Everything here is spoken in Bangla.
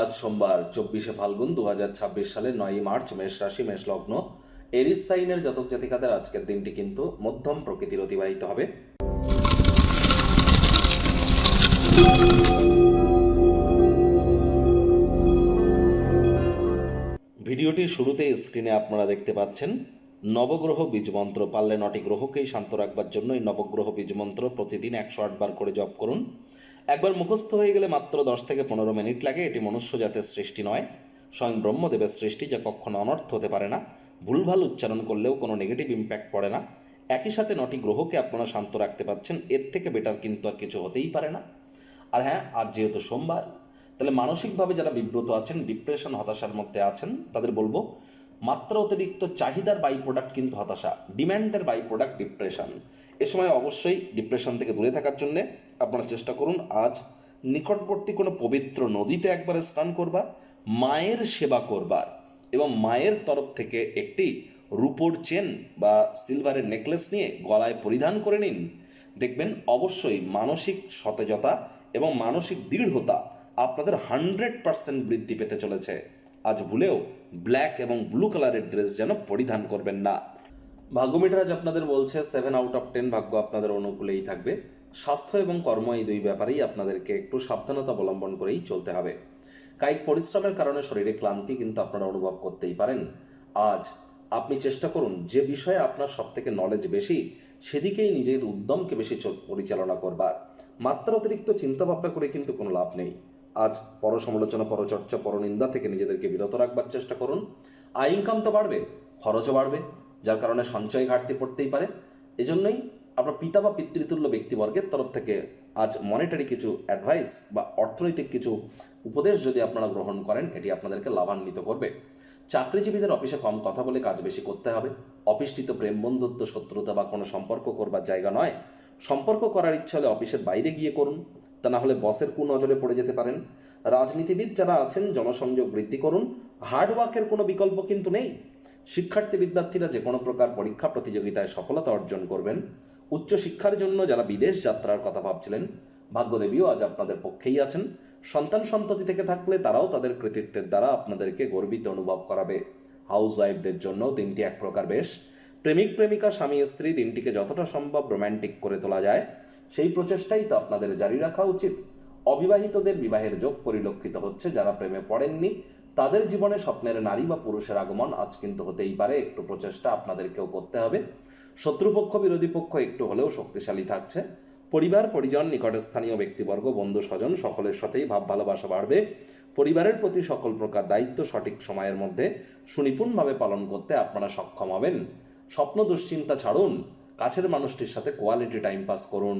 আজ সোমবার 24শে ফাল্গুন 2026 সালের 9ই মার্চ, মেষ রাশি, মেষ লগ্ন, এরিস সাইনের জাতক জাতিকাদের আজকের দিনটি কিন্তু মধ্যম প্রকৃতির অতিবাহিত হবে। ভিডিওটির শুরুতে স্ক্রিনে আপনারা দেখতে পাচ্ছেন নবগ্রহ বীজমন্ত্র। পারলে 9টি গ্রহকেই শান্ত রাখবার জন্য এই নবগ্রহ বীজমন্ত্র প্রতিদিন 108 বার করে জপ করুন। একবার মুখস্থ হয়ে গেলে মাত্র 10 থেকে 15 মিনিট লাগে। এটি মনুষ্য জাতের সৃষ্টি নয়, স্বয়ং ব্রহ্মদেবের সৃষ্টি, যা কখনো অনর্থ হতে পারে না। ভুলভাল উচ্চারণ করলেও কোনো নেগেটিভ ইম্প্যাক্ট পড়ে না। একই সাথে 9টি গ্রহকে আপনারা শান্ত রাখতে পারছেন, এর থেকে বেটার কিন্তু আর কিছু হতেই পারে না। আর হ্যাঁ, আজ যেহেতু সোমবার, তাহলে মানসিকভাবে যারা বিব্রত আছেন, ডিপ্রেশন, হতাশার মধ্যে আছেন, তাদের বলবো মাত্রা অতিরিক্ত চাহিদার বাই প্রোডাক্ট কিন্তু হতাশা, ডিম্যান্ডের বাই প্রোডাক্ট ডিপ্রেশন। এ সময় অবশ্যই ডিপ্রেশন থেকে দূরে থাকার জন্য আপনারা চেষ্টা করুন আজ নিকটবর্তী কোনো পবিত্র নদীতে একবার স্নান করবার, মায়ের সেবা করবার এবং মায়ের তরফ থেকে একটি রূপোর চেন বা সিলভারের নেকলেস নিয়ে গলায় পরিধান করে নিন। দেখবেন অবশ্যই মানসিক সতেজতা এবং মানসিক দৃঢ়তা আপনাদের 100% বৃদ্ধি পেতে চলেছে। আজ ভুলেও ব্ল্যাক এবং ব্লু কালারের ড্রেস যেন পরিধান করবেন না। ভাগ্যমিটার আজ আপনাদের বলছে 7 আউট অফ 10 ভাগ্য আপনাদের অনুকূলেই থাকবে। স্বাস্থ্য এবং কর্ম, এই দুই ব্যাপারেই আপনাদেরকে একটু সাবধানতা অবলম্বন করেই চলতে হবে। কায়িক পরিশ্রমের কারণে শরীরে ক্লান্তি কিন্তু আপনারা অনুভব করতেই পারেন। আজ আপনি চেষ্টা করুন যে বিষয়ে আপনার সব থেকে নলেজ বেশি সেদিকেই নিজের উদ্যমকে বেশি পরিচালনা করবার। মাত্রা অতিরিক্ত চিন্তা ভাবনা করে কিন্তু কোনো লাভ নেই। আজ পরসমালোচনা, পরচর্চা, পরনিন্দা থেকে নিজেদেরকে বিরত রাখবার চেষ্টা করুন। আয় ইনকাম তো বাড়বে, খরচও বাড়বে, যার কারণে সঞ্চয় ঘাটতি পড়তেই পারে। এজন্যই আপনার পিতা বা পিতৃতুল্য ব্যক্তিবর্গের তরফ থেকে আজ মনিটারি কিছু অ্যাডভাইস বা অর্থনৈতিক কিছু উপদেশ যদি আপনারা গ্রহণ করেন, এটি আপনাদেরকে লাভান্বিত করবে। চাকরিজীবীদের অফিসে কম কথা বলে কাজ বেশি করতে হবে। অফিসটি তো প্রেম, বন্ধুত্ব, শত্রুতা বা কোনো সম্পর্ক করবার জায়গা নয়। সম্পর্ক করার ইচ্ছা হলে অফিসের বাইরে গিয়ে করুন, তা না হলে বসের কুনজরে পড়ে যেতে পারেন। রাজনীতিবিদ যারা আছেন, জনসংযোগ বৃদ্ধি করুন। হার্ডওয়ার্কের কোনো বিকল্প কিন্তু নেই। শিক্ষার্থী বিদ্যার্থীরা যে কোনো প্রকার পরীক্ষা প্রতিযোগিতায় সফলতা অর্জন করবেন। উচ্চশিক্ষার জন্য যারা বিদেশ যাত্রার কথা ভাবছিলেন, ভাগ্যদেবীও আজ আপনাদের পক্ষেই আছেন। সন্তান সন্ততি থেকে থাকলে তারাও তাদের কৃতিত্বের দ্বারা আপনাদেরকে গর্বিত অনুভব করাবে। হাউস ওয়াইফদের জন্য দিনটি এক প্রকার বেশ। প্রেমিক প্রেমিকা, স্বামী স্ত্রী, দিনটিকে যতটা সম্ভব রোম্যান্টিক করে তোলা যায় সেই প্রচেষ্টাই তো আপনাদের জারি রাখা উচিত। অবিবাহিতদের বিবাহের যোগ পরিলক্ষিত হচ্ছে। যারা প্রেমে পড়েননি তাদের জীবনে স্বপ্নের নারী বা পুরুষের আগমন আজ কিন্তু হতেই পারে। একটু প্রচেষ্টা আপনাদেরকেও করতে হবে। শত্রুপক্ষ, বিরোধী পক্ষ একটু হলেও শক্তিশালী থাকছে। পরিবার, পরিজন, নিকটস্থানীয় ব্যক্তিবর্গ, বন্ধু স্বজন সকলের সাথেই ভাব ভালোবাসা বাড়বে। পরিবারের প্রতি সকল প্রকার দায়িত্ব সঠিক সময়ের মধ্যে সুনিপুণভাবে পালন করতে আপনারা সক্ষম হবেন। স্বপ্ন দুশ্চিন্তা ছাড়ুন, কাছের মানুষটির সাথে কোয়ালিটি টাইম পাস করুন।